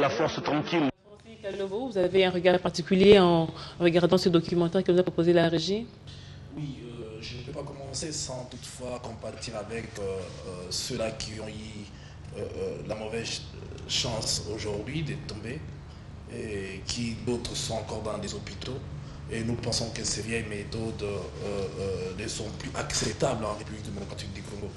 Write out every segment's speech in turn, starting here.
la force tranquille. Vous avez un regard particulier en regardant ce documentaire que vous a proposé la régie? Oui, je ne peux pas commencer sans toutefois compatir avec ceux-là qui ont eu la mauvaise chance aujourd'hui d'être tombés et qui d'autres sont encore dans des hôpitaux. Et nous pensons que ces vieilles méthodes ne sont plus acceptables en République démocratique du Congo.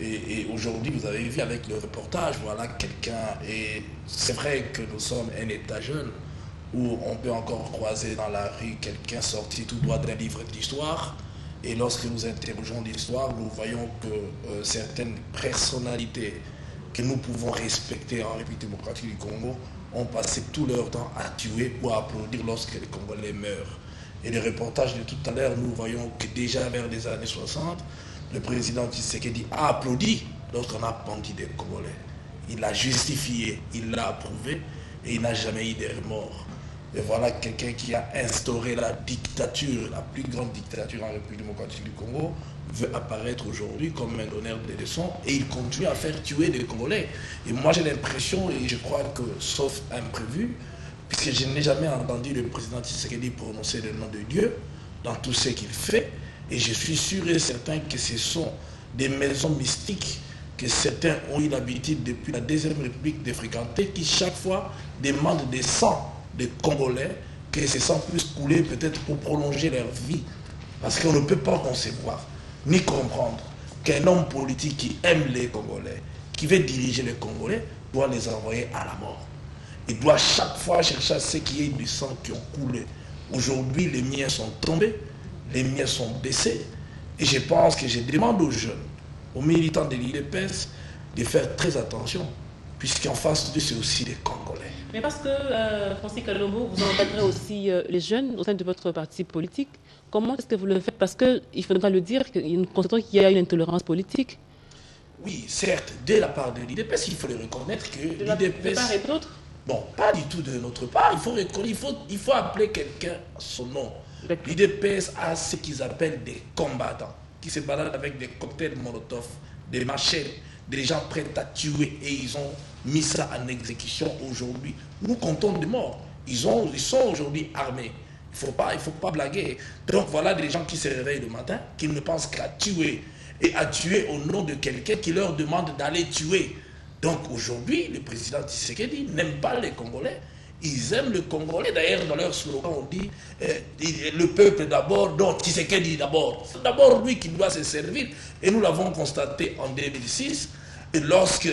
Et aujourd'hui, vous avez vu avec le reportage, voilà quelqu'un, et c'est vrai que nous sommes un État jeune, où on peut encore croiser dans la rue quelqu'un sorti tout droit d'un livre d'histoire. Et lorsque nous interrogeons l'histoire, nous voyons que certaines personnalités que nous pouvons respecter en République démocratique du Congo ont passé tout leur temps à tuer ou à applaudir lorsque les Congolais meurent. Et les reportages de tout à l'heure, nous voyons que déjà vers les années 60, le président Tshisekedi a applaudi lorsqu'on a pendu des Congolais. Il l'a justifié, il l'a approuvé et il n'a jamais eu de remords. Et voilà quelqu'un qui a instauré la dictature, la plus grande dictature en République démocratique du Congo, veut apparaître aujourd'hui comme un donneur de leçons et il continue à faire tuer des Congolais. Et moi j'ai l'impression, et je crois que sauf imprévu, puisque je n'ai jamais entendu le président Tshisekedi prononcer le nom de Dieu dans tout ce qu'il fait, et je suis sûr et certain que ce sont des maisons mystiques que certains ont eu l'habitude depuis la Deuxième République de fréquenter, qui chaque fois demandent des sangs des Congolais, que ces sangs puissent couler peut-être pour prolonger leur vie. Parce qu'on ne peut pas concevoir, ni comprendre qu'un homme politique qui aime les Congolais, qui veut diriger les Congolais, doit les envoyer à la mort. Il doit chaque fois chercher à ce qu'il y ait du sang qui ont coulé. Aujourd'hui, les miens sont tombés, les miens sont blessés. Et je pense que je demande aux jeunes, aux militants de l'UDPS, de faire très attention, puisqu'en face d'eux, c'est aussi des Congolais. Mais parce que, Francis Kalombo, vous encadrez aussi les jeunes au sein de votre parti politique. Comment est-ce que vous le faites? Parce qu'il faudra le dire, nous constatons qu'il y a une intolérance politique. Oui, certes, de la part de l'UDPS, il faut le reconnaître que l'UDPS... De part et d'autre? Bon, pas du tout de notre part. Il faut appeler quelqu'un son nom. L'UDPS a ce qu'ils appellent des combattants, qui se baladent avec des cocktails Molotov, des machettes, des gens prêts à tuer, et ils ont mis ça en exécution aujourd'hui. Nous comptons des morts. Ils sont aujourd'hui armés. Il ne faut pas blaguer. Donc voilà des gens qui se réveillent le matin, qui ne pensent qu'à tuer, et à tuer au nom de quelqu'un qui leur demande d'aller tuer. Donc aujourd'hui, le président Tshisekedi n'aime pas les Congolais. Ils aiment le Congolais. D'ailleurs, dans leur slogan, on dit le peuple d'abord, donc Tshisekedi d'abord. C'est d'abord lui qui doit se servir. Et nous l'avons constaté en 2006. Et lorsque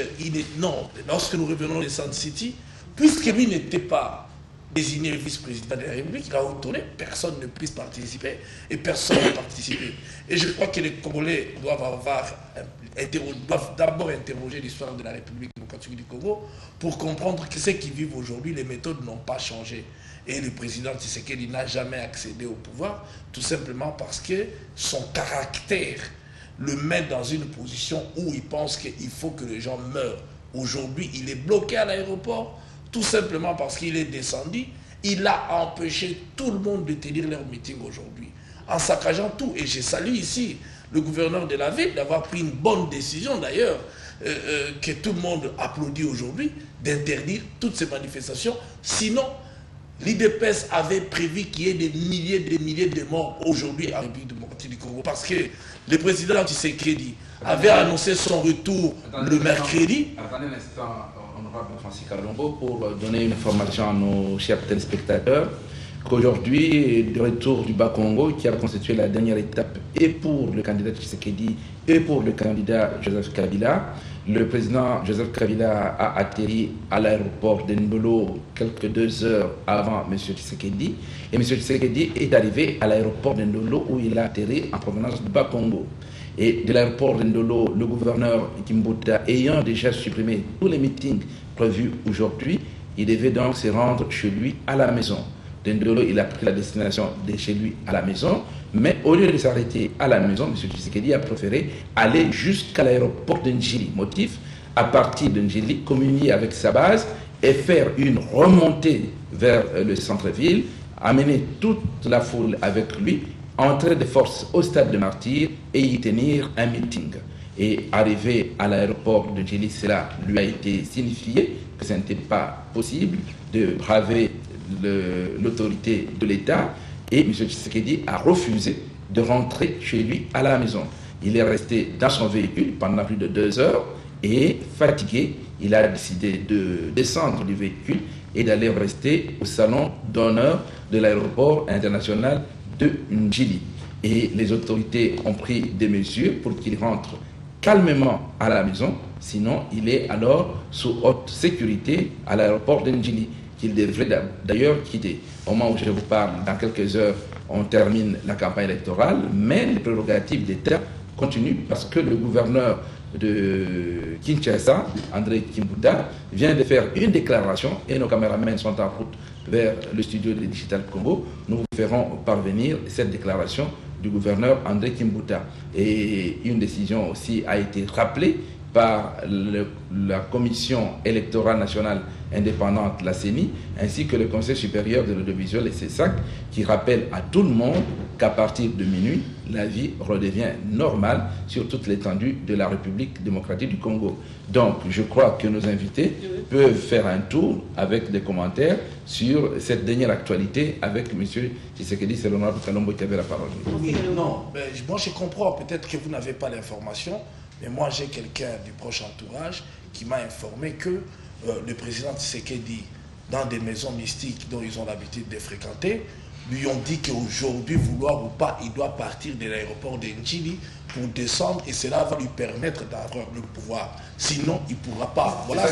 nous revenons de Sun City, puisque lui n'était pas désigné vice-président de la République, il a retourné, personne ne puisse participer et personne n'a participé. Et je crois que les Congolais doivent d'abord interroger l'histoire de la République démocratique du Congo pour comprendre que ceux qui vivent aujourd'hui, les méthodes n'ont pas changé. Et le président Tshisekedi n'a jamais accédé au pouvoir, tout simplement parce que son caractère le met dans une position où il pense qu'il faut que les gens meurent. Aujourd'hui, il est bloqué à l'aéroport, tout simplement parce qu'il est descendu. Il a empêché tout le monde de tenir leur meeting aujourd'hui, en saccageant tout. Et je salue ici le gouverneur de la ville d'avoir pris une bonne décision d'ailleurs, que tout le monde applaudit aujourd'hui, d'interdire toutes ces manifestations. Sinon, l'UDPS avait prévu qu'il y ait des milliers de morts aujourd'hui en République démocratique du Congo. Parce que le président Tshisekedi avait annoncé son retour le mercredi. Attendez un instant, honorable Francis Kalombo, pour donner une information à nos chers téléspectateurs, qu'aujourd'hui, le retour du Bas-Congo, qui a constitué la dernière étape, et pour le candidat Tshisekedi, et pour le candidat Joseph Kabila, le président Joseph Kabila a atterri à l'aéroport de Ndolo quelques 2 heures avant M. Tshisekedi. Et M. Tshisekedi est arrivé à l'aéroport de Ndolo où il a atterri en provenance du Bas-Congo. Et de l'aéroport de Ndolo, le gouverneur Kimbuta ayant déjà supprimé tous les meetings prévus aujourd'hui, il devait donc se rendre chez lui à la maison. De Ndolo, il a pris la destination de chez lui à la maison. Mais au lieu de s'arrêter à la maison, M. Tshisekedi a préféré aller jusqu'à l'aéroport de Njili. Motif, à partir de Njili, communier avec sa base et faire une remontée vers le centre-ville, amener toute la foule avec lui, entrer de force au stade de Martyrs et y tenir un meeting. Et arrivé à l'aéroport de Djili, cela lui a été signifié que ce n'était pas possible de braver l'autorité de l'État. Et M. Tshisekedi a refusé de rentrer chez lui à la maison. Il est resté dans son véhicule pendant plus de 2 heures et fatigué, il a décidé de descendre du véhicule et d'aller rester au salon d'honneur de l'aéroport international de Djili. Et les autorités ont pris des mesures pour qu'il rentre calmement à la maison, sinon il est alors sous haute sécurité à l'aéroport de Djili, qu'il devrait d'ailleurs quitter. Au moment où je vous parle, dans quelques heures, on termine la campagne électorale, mais les prérogatives d'État continuent parce que le gouverneur de Kinshasa, André Kimbuta, vient de faire une déclaration et nos caméramans sont en route vers le studio de Digital Congo. Nous vous ferons parvenir cette déclaration du gouverneur André Kimbuta. Et une décision aussi a été rappelée par la Commission électorale nationale indépendante, la CENI, ainsi que le Conseil supérieur de l'audiovisuel et CESAC, qui rappelle à tout le monde qu'à partir de minuit, la vie redevient normale sur toute l'étendue de la République démocratique du Congo. Donc, je crois que nos invités peuvent faire un tour avec des commentaires sur cette dernière actualité avec M. Tshisekedi. C'est l'honorable Kalombo qui avait la parole. Oui, non, mais moi je comprends, peut-être que vous n'avez pas l'information, mais moi j'ai quelqu'un du proche entourage qui m'a informé que le président Tshisekedi, dans des maisons mystiques dont ils ont l'habitude de fréquenter, lui ont dit qu'aujourd'hui, vouloir ou pas, il doit partir de l'aéroport de Djili pour descendre et cela va lui permettre d'avoir le pouvoir. Sinon, il ne pourra pas. Voilà.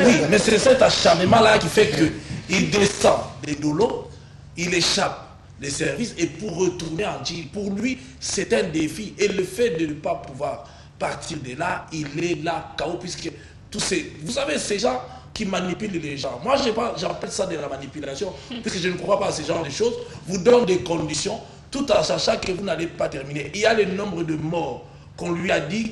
Oui, mais c'est cet acharnement-là qui fait qu'il descend des dolos, il échappe les services et pour retourner en Djili, pour lui, c'est un défi. Et le fait de ne pas pouvoir partir de là, il est là, KO, puisque tous ces... Vous savez, ces gens qui manipulent les gens. Moi, j'appelle ça de la manipulation, puisque je ne crois pas à ce genre de choses. Vous donnez des conditions, tout en sachant que vous n'allez pas terminer. Il y a le nombre de morts qu'on lui a dit,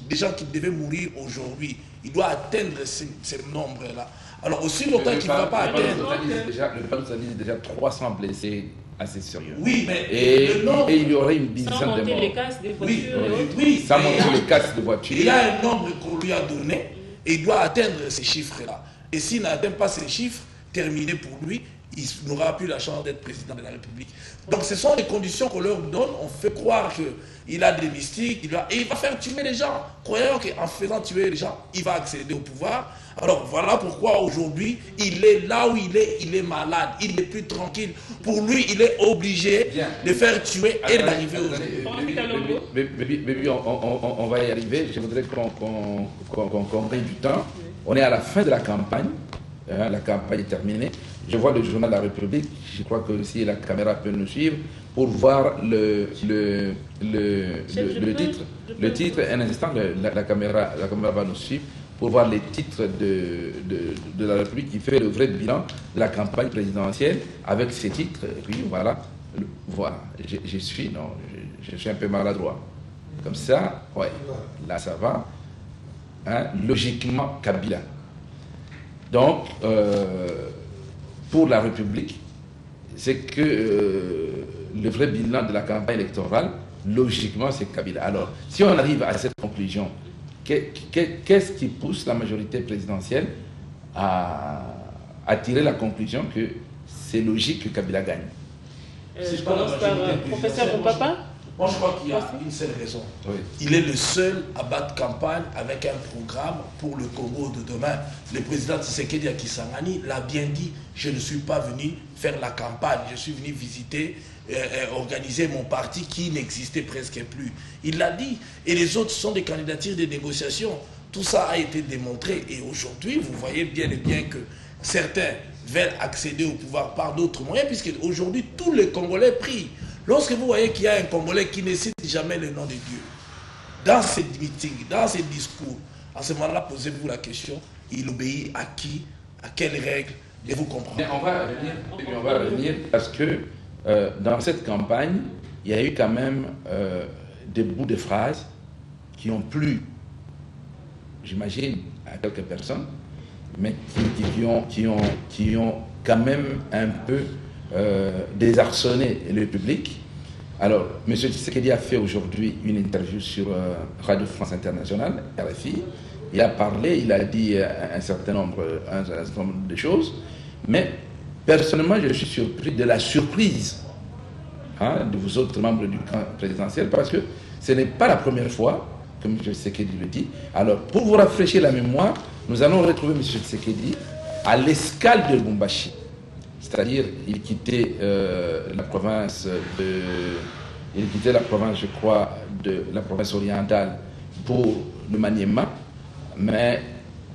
des gens qui devaient mourir aujourd'hui. Il doit atteindre ces nombres-là. Alors, aussi longtemps qu'il ne va pas atteindre... Le plan dit déjà 300 blessés assez sérieux. Oui, mais... Et il y aurait une dizaine de morts. Sans monter les casques des voitures oui, sans monter les casques de voitures. Il y a un nombre qu'on lui a donné et il doit atteindre ces chiffres-là. Et s'il n'atteint pas ces chiffres, terminé pour lui, il n'aura plus la chance d'être président de la République. Donc ce sont les conditions qu'on leur donne. On fait croire qu'il a des mystiques, et il va faire tuer les gens. Croyant qu'en faisant tuer les gens, il va accéder au pouvoir. Alors voilà pourquoi aujourd'hui, il est là où il est malade, il n'est plus tranquille. Pour lui, il est obligé de faire tuer et d'arriver au... Mais on va y arriver. Je voudrais qu'on gagne du temps. On est à la fin de la campagne. La campagne est terminée. Je vois le journal de la République. Je crois que si la caméra peut nous suivre pour voir le titre. Le titre, un instant, la caméra va nous suivre pour voir les titres de la République qui fait le vrai bilan de la campagne présidentielle avec ces titres. Et puis voilà, je suis un peu maladroit. Comme ça, ouais, là ça va. Hein, logiquement, Kabila. Donc, pour la République, c'est que le vrai bilan de la campagne électorale, logiquement, c'est Kabila. Alors, si on arrive à cette conclusion, qu'est-ce qui pousse la majorité présidentielle à tirer la conclusion que c'est logique que Kabila gagne? Je commence par professeur Mpapa. Moi, je crois qu'il y a une seule raison. Oui. Il est le seul à battre campagne avec un programme pour le Congo de demain. Le président Tshisekedi à Kisangani l'a bien dit, je ne suis pas venu faire la campagne, je suis venu visiter, organiser mon parti qui n'existait presque plus. Il l'a dit. Et les autres sont des candidatures de négociation. Tout ça a été démontré. Et aujourd'hui, vous voyez bien et bien que certains veulent accéder au pouvoir par d'autres moyens, puisque aujourd'hui, tous les Congolais prient. Lorsque vous voyez qu'il y a un Congolais qui ne cite jamais le nom de Dieu, dans ces meetings, dans ces discours, à ce moment-là, posez-vous la question, il obéit à qui, à quelles règles, et vous comprenez. On va revenir parce que dans cette campagne, il y a eu quand même des bouts de phrases qui ont plu, j'imagine, à quelques personnes, mais qui ont quand même un peu désarçonner le public Alors, M. Tshisekedi a fait aujourd'hui une interview sur Radio France Internationale, RFI. Il a parlé, il a dit un certain nombre de choses, mais personnellement, je suis surpris de la surprise de vous autres membres du camp présidentiel, parce que ce n'est pas la première fois que M. Tshisekedi le dit. Alors, pour vous rafraîchir la mémoire, nous allons retrouver M. Tshisekedi à l'escale de Lubumbashi. C'est-à-dire, il quittait la province je crois, de la province orientale pour le Maniema, mais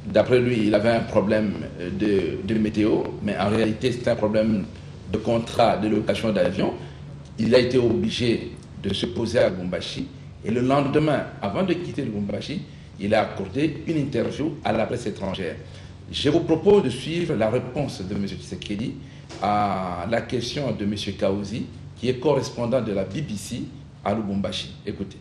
d'après lui, il avait un problème de météo, mais en réalité, c'était un problème de contrat de location d'avion. Il a été obligé de se poser à Lubumbashi, et le lendemain, avant de quitter Lubumbashi, il a accordé une interview à la presse étrangère. Je vous propose de suivre la réponse de M. Tshisekedi à la question de M. Kaouzi, qui est correspondant de la BBC à Lubumbashi. Écoutez.